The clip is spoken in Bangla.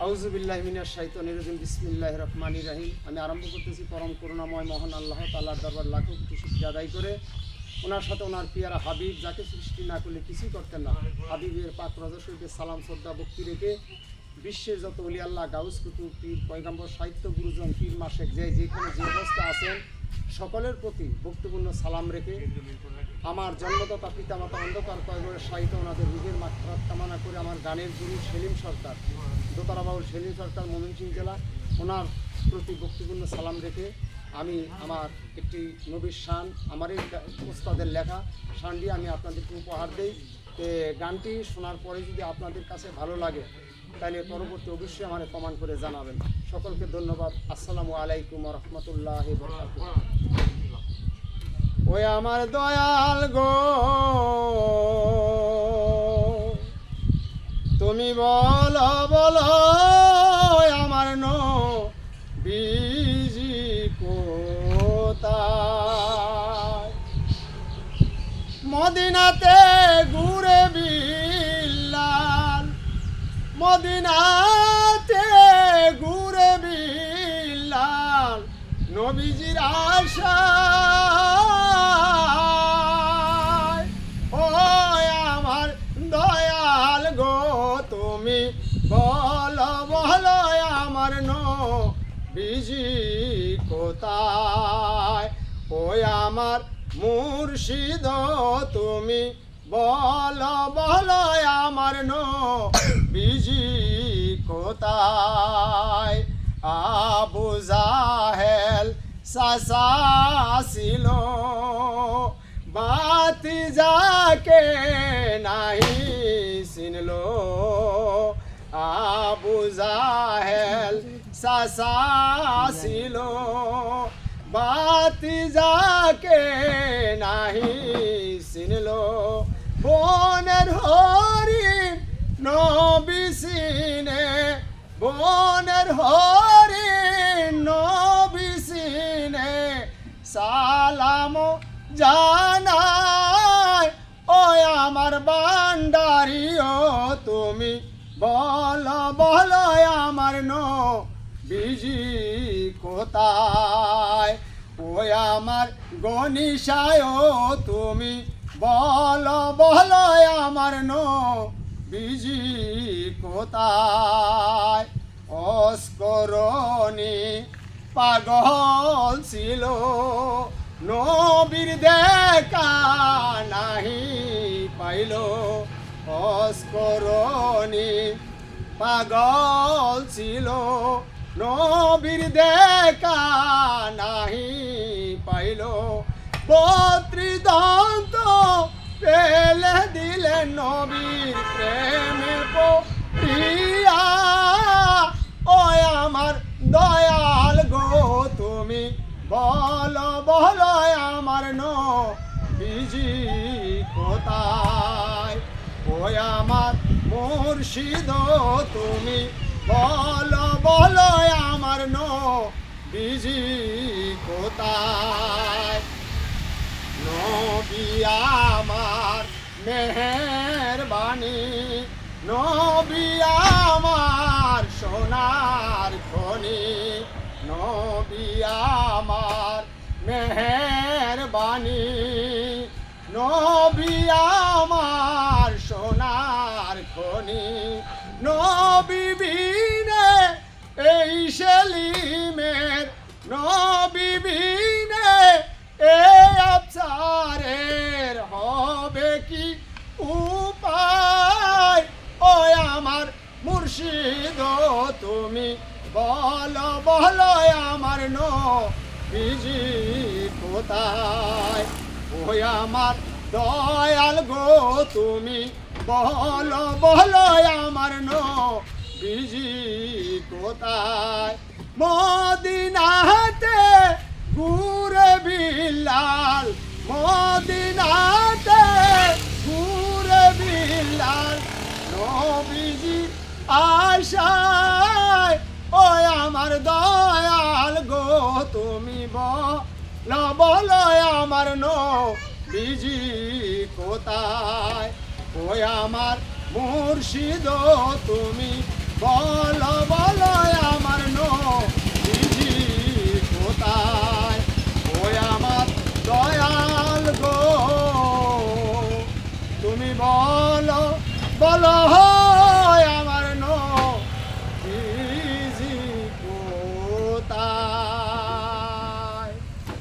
আউযুবিল্লাহি মিনাশ শাইতানির রাজিম। বিসমিল্লাহির রহমানির রহিম। আমি আরম্ভ করতেছি পরম করুণাময় মহান আল্লাহ তাআলার দরবার লাখো কোটি শুকরিয়া আদায় করে, ওনার সাথে ওনার পিয়ারা হাবিব যাকে সৃষ্টি না করলে কিছুই করতেন না, হাবিবের পাক রজা শরীফের সালাম শ্রদ্ধা ভক্তি রেখে বিশ্বের যত ওলি আল্লাহ, গাউস কুতুব, পীর পয়গম্বর, সাহিত্য গুরুজন, পীর মাশেক যেখানে যে অবস্থা আছেন সকলের প্রতি ভক্তিপূর্ণ সালাম রেখে আমার জন্মদাতা পিতামাতা অন্ধকার কয়েকবারের সাহিত্য ওনাদের রুহের মাগফিরাত কামনা করে আমার গানের গুরু সেলিম সরকার, দোতারা বাউল সেলিম সরকার, ময়মনসিংহ জেলা, ওনার প্রতি ভক্তিপূর্ণ সালাম রেখে আমি আমার একটি নবীর শান, আমার এই ওস্তাদের লেখা শানটি আমি আপনাদেরকে উপহার দিই। গানটি শোনার পরে যদি আপনাদের কাছে ভালো লাগে তাহলে পরবর্তী অবশ্যই আমার কমেন্ট করে জানাবেন। সকলকে ধন্যবাদ। আসসালামু আলাইকুম ওয়া রাহমাতুল্লাহি ওয়া বারাকাতুহু। ওই আমার দয়াল গো, তুমি বলো বলো আমার নবীজি কোথায়? মদিনাতে ঘুরে বিলাল, মদিনাতে ঘুরে বিলাল, নবীজির আশায়। ও আমার দয়াল গো, তুমি বলো বলো আমার নবীজি কোথায়? ওই আমার মুর্শিদ তুমি বলো বলো আমার নবীজি কোথায়? আবু জাহেল চাচা ছিল, ভাতিজাকে নাহি চিনলো। আবু জাহেল চাচা ছিল, ভাতিজাকে নাহি চিনলো। বনের হরিণ নবী চিনে, বনের হরিণ নবী চিনে, সালাম জানায়। ওই আমার বান্দারিও তুমি বলো বলো আমার নবীজি কোথায়? ওই আমার গনিশায় তুমি বলো বলো আমার নবীজি কোথায়? অস্করণী পাগল ছিল, নবীর দেখা নাহি পাইল। অস্করণী পাগল ছিল, নবীর দেখা নাহি পাইল। বত্রিদন্ত পেলে দিলেন নবীর প্রেমে পড়িয়া। ওই আমার দয়াল গো, তুমি বলো বলো আমার নবীজি কোথায়? ওই আমার মুর্শিদ তুমি বলো বলো আমার নবীজি কোথায়? নবী আমার মেহেরবানি, নবী আমার সোনার খনি, নবী আমার মেহেরবানি, নবী আমার সোনার খনি। নবী বিনে এই সেলিমের, নবী বিনে এই আফসারের হবে কি উপায়? ওই আমার মুর্শিদ তুমি বলো বলো আমার নবীজি কোথায়? ওই আমার দয়াল গো, তুমি বলো বলো আমার নবীজি কোথায়? মদিনাতে ঘুরে বিলাল, মদিনাতে ঘুরে বিলাল, নবীজি আশায়। ওই আমার দয়াল গো, তুমি বলো বলো আমার নবীজি কোথায়? ওই আমার মুর্শিদ তুমি বলো। বলো বলো